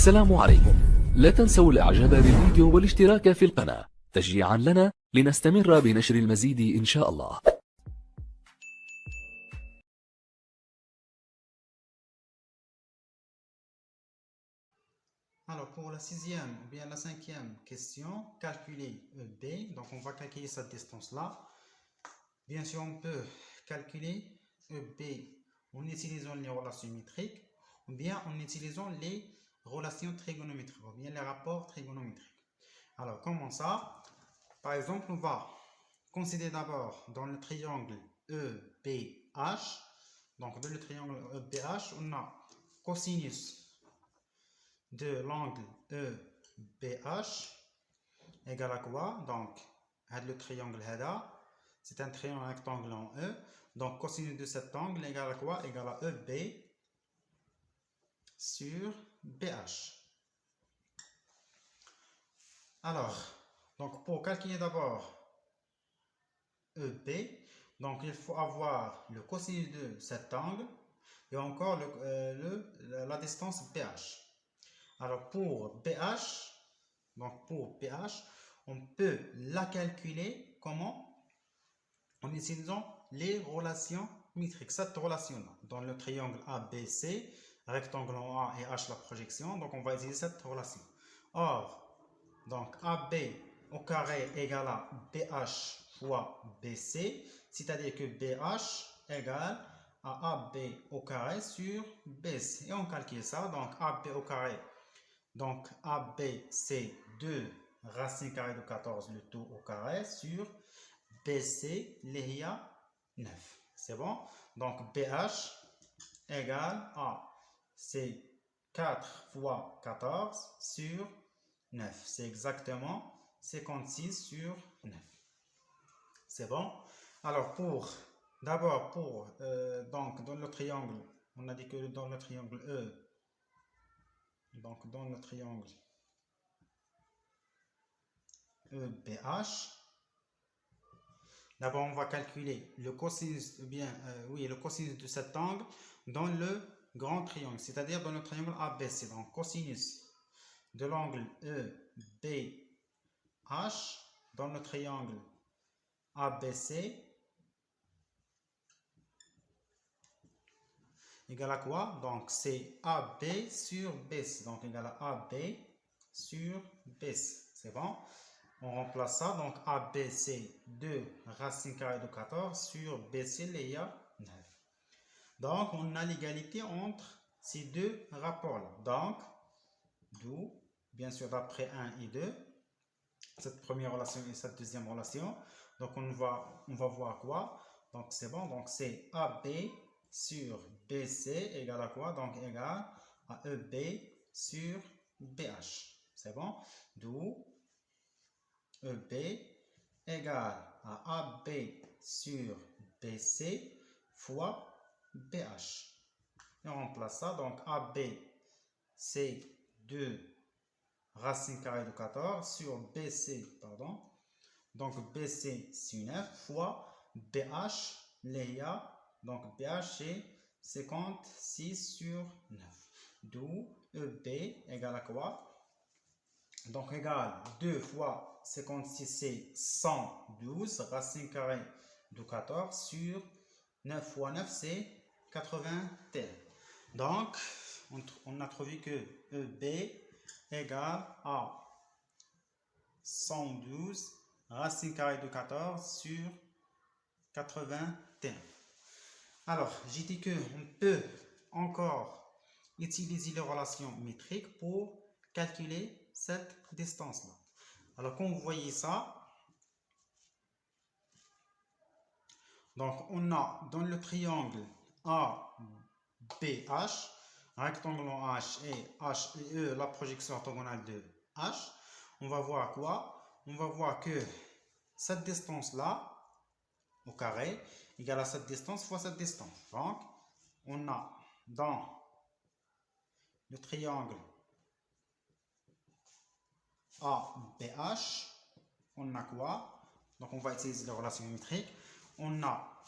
السلام عليكم. لا تنسوا الاعجاب بالفيديو والاشتراك في القناة تشجيعا لنا لنستمر بنشر المزيد إن شاء الله. Alors, pour la sixième ou bien la cinquième question, calculer B. Donc, on va calculer cette distance-là. Bien sûr, on peut calculer B en utilisant les relations métriques ou bien en utilisant les relations trigonométriques ou bien les rapports trigonométriques. Alors, comment ça? Par exemple, on va considérer d'abord dans le triangle EBH. Donc, dans le triangle EBH, on a cosinus de l'angle EBH égale à quoi? Donc, le triangle HEDA, c'est un triangle rectangle en E. Donc, cosinus de cet angle égale à quoi? Égale à EB sur BH. Alors, donc pour calculer d'abord EB, donc il faut avoir le cosinus de cet angle et encore la distance BH. Alors pour BH, on peut la calculer comment? En utilisant les relations métriques. Cette relation-là, dans le triangle ABC, rectangle en A et H la projection, donc on va utiliser cette relation. Or, donc AB au carré égale à BH fois BC, c'est-à-dire que BH égale à AB au carré sur BC. Et on calcule ça, donc AB au carré. Donc AB c'est 2 racine carrée de 14 le tout au carré sur BC l'IA 9. C'est bon? Donc BH égale à c'est 4 fois 14 sur 9. C'est exactement 56 sur 9. C'est bon? Alors d'abord donc dans le triangle, on a dit que dans le triangle E, donc dans le triangle EBH, d'abord on va calculer le cosinus, le cosinus de cet angle dans le grand triangle, c'est-à-dire dans le triangle ABC. Donc cosinus de l'angle EBH dans le triangle ABC égale à quoi? Donc c'est AB sur BC, donc égale à AB sur BC. C'est bon? On remplace ça, donc AB c'est 2 racine carrée de 14 sur BC l'IA 9. Donc on a l'égalité entre ces deux rapports-là. Donc, d'où, bien sûr d'après 1 et 2, cette première relation et cette deuxième relation. Donc on va voir quoi? Donc c'est bon, donc c'est AB sur BC égale à quoi? Donc égale à EB sur BH. C'est bon? D'où EB égale à AB sur BC fois BH. Et on remplace ça, donc AB c'est 2 racine carrée de 14 sur BC, pardon. Donc BC c'est 9 fois BH, l'IA, donc BH c'est 56 sur 9. D'où EB égale à quoi? Donc égale 2 fois 56 c'est 112 racine carrée de 14 sur 9 fois 9 c'est 81. Donc on a trouvé que EB égale à 112 racine carrée de 14 sur 81. Alors, j'ai dit qu'on peut encore utiliser les relations métriques pour calculer cette distance-là. Alors, quand vous voyez ça, donc on a dans le triangle ABH, rectangle en H et E, la projection orthogonale de H, on va voir quoi? On va voir que cette distance-là, au carré, égale à cette distance fois cette distance. Donc, on a dans le triangle ABH, on a quoi? Donc, on va utiliser les relations métriques. On a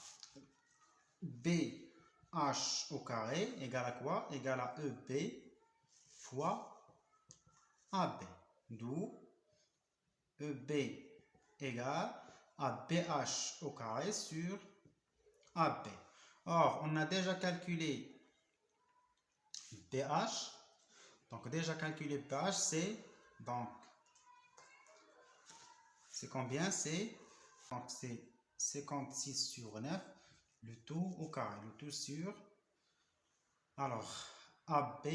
BH au carré égale à quoi? Égale à EB fois AB. D'où EB égale à BH au carré sur AB. Or, on a déjà calculé BH. Donc, déjà calculé BH, c'est combien? C'est 56 sur 9, le tout au carré, le tout sur. Alors, AB,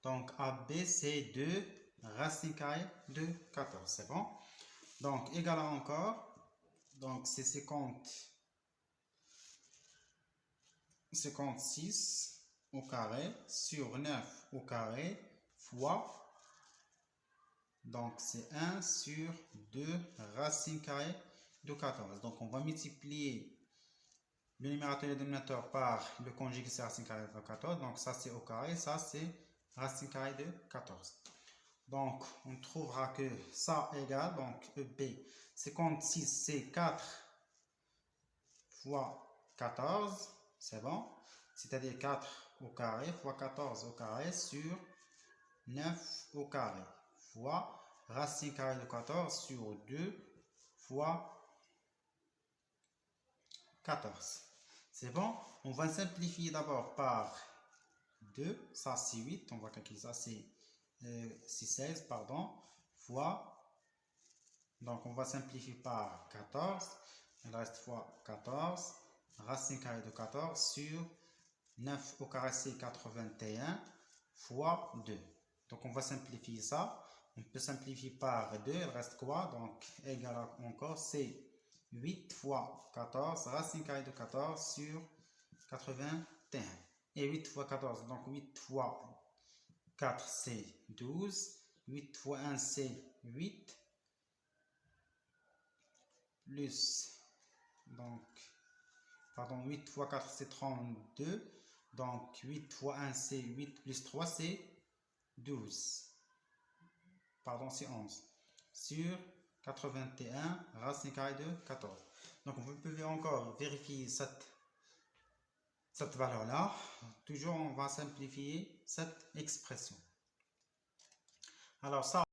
donc AB, c'est 2 racine carrée de 14, c'est bon? Donc, égal à encore, donc c'est 56 au carré sur 9 au carré fois, donc c'est 1 sur 2 racine carrée de 14. Donc, on va multiplier le numérateur et le dénominateur par le conjugué, c'est racine carrée de 14. Donc, ça c'est au carré, ça c'est racine carrée de 14. Donc, on trouvera que ça égale, donc EB, 56, c'est 4 fois 14, c'est bon? C'est-à-dire 4 au carré fois 14 au carré sur 9 au carré fois racine carrée de 14 sur 2 fois 14. C'est bon? On va simplifier d'abord par 2, ça c'est 8, on va calculer ça, c'est 16, pardon, fois, donc on va simplifier par 14, il reste fois 14, racine carrée de 14 sur 9 au carré, c'est 81, fois 2. Donc on va simplifier ça, on peut simplifier par 2, il reste quoi? Donc égal à encore, c'est 8 fois 14, racine carrée de 14 sur 81. Et 8 fois 14, donc 8 fois 4 c'est 12, 8 fois 1 c'est 8, plus, donc, pardon, 8 fois 4 c'est 32, donc 8 fois 1 c'est 8, plus 3 c'est 12, pardon c'est 11, sur 81 racine carrée de 14. Donc vous pouvez encore vérifier cette valeur-là. Toujours, on va simplifier cette expression. Alors ça,